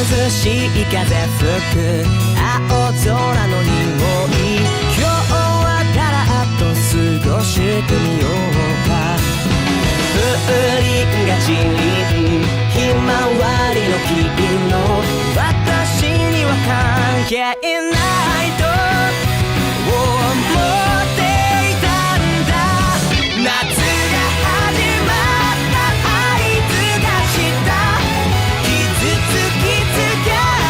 涼しい風吹く青空の匂い、今日はだらっと過ごしてみようか。風鈴が散りひまわりの木の私には関係ないと思っていたんだ。夏が始まった合図がした。傷つき疲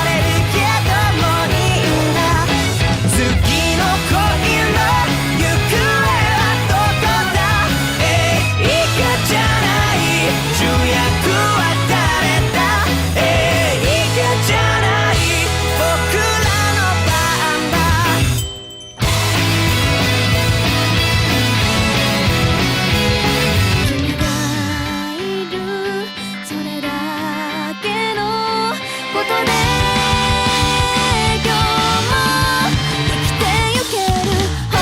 れるけどもいいんだ。次の恋の行方はどこだ。映画じゃない主役は誰だ。映画じゃない僕らの番だ。君がいるそれだけのことで今日も生きてゆける。星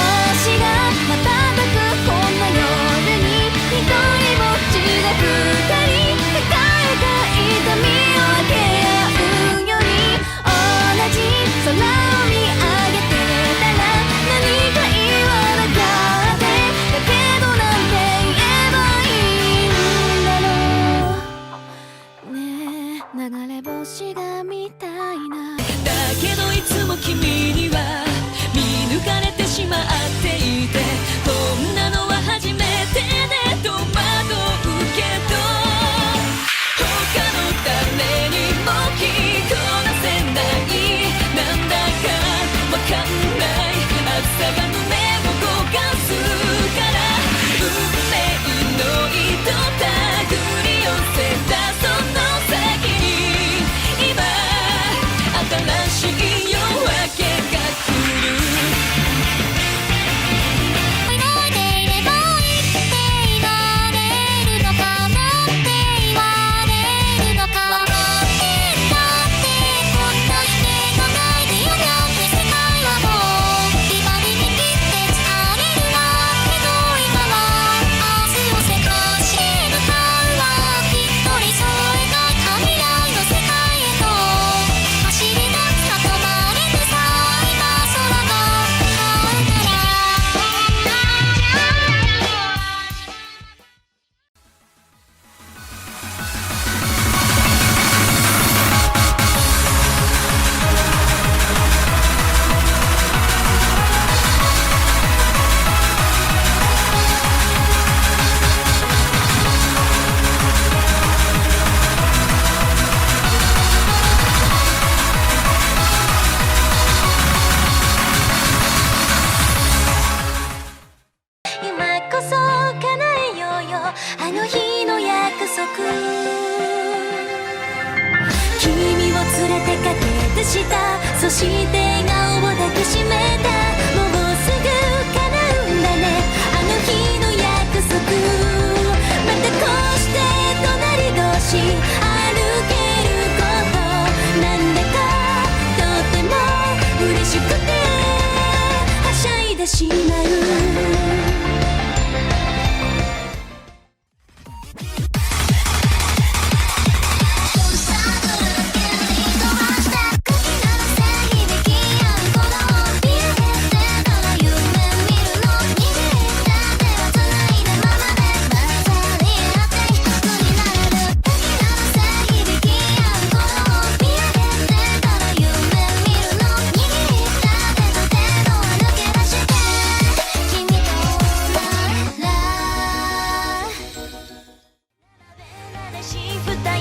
が瞬くこんな夜に一人ぼっちで二人抱えた痛みを分け合うより同じ空を見上げてたら何か言わなかっただけどなんて言えばいいんだろうねえ。流れ星がみたいなだけどいつも君には見抜かれてしまっていて、こんなのは初めてで戸惑うけど他の誰にも着こなせない、なんだかわかんない朝が胸を動かすから、運命の糸手繰り寄せたその先に今新しい夜明けが来る。動いていれば生きていられるのかなって言われるのか。わかってんだってこんな夢のないでよなって世界はもう決まりに切って疲れるわけど今は明日をせかして向かうわ。きっと理想描いた未来の世界へと走り出すか止まれてさ今空が変わるから。今こそ叶えようよあの日の約束。君を連れて駆け出した、そして笑顔を抱きしめた。もうすぐ叶うんだねあの日の約束。またこうして隣同士歩けることなんだかとても嬉しくてはしゃいでしまう。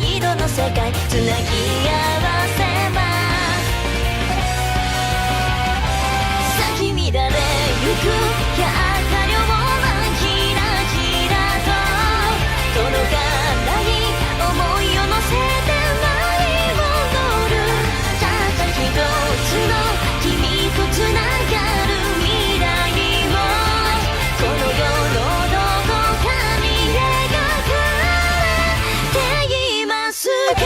二度の世界つなぎ合わせます咲き乱れゆく百花両満ひらひらと届かない想いを乗せて舞い踊る。たった一つの君とつながる未来をこの世のどこかに描かれていますが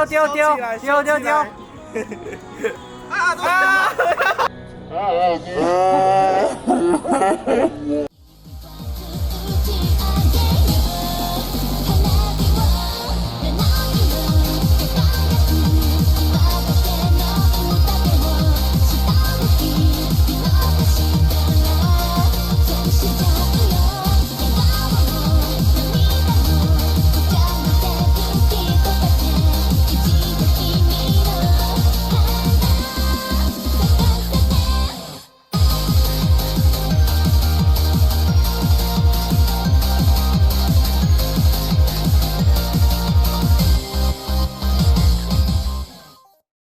丢丢丢丢丢丢！啊！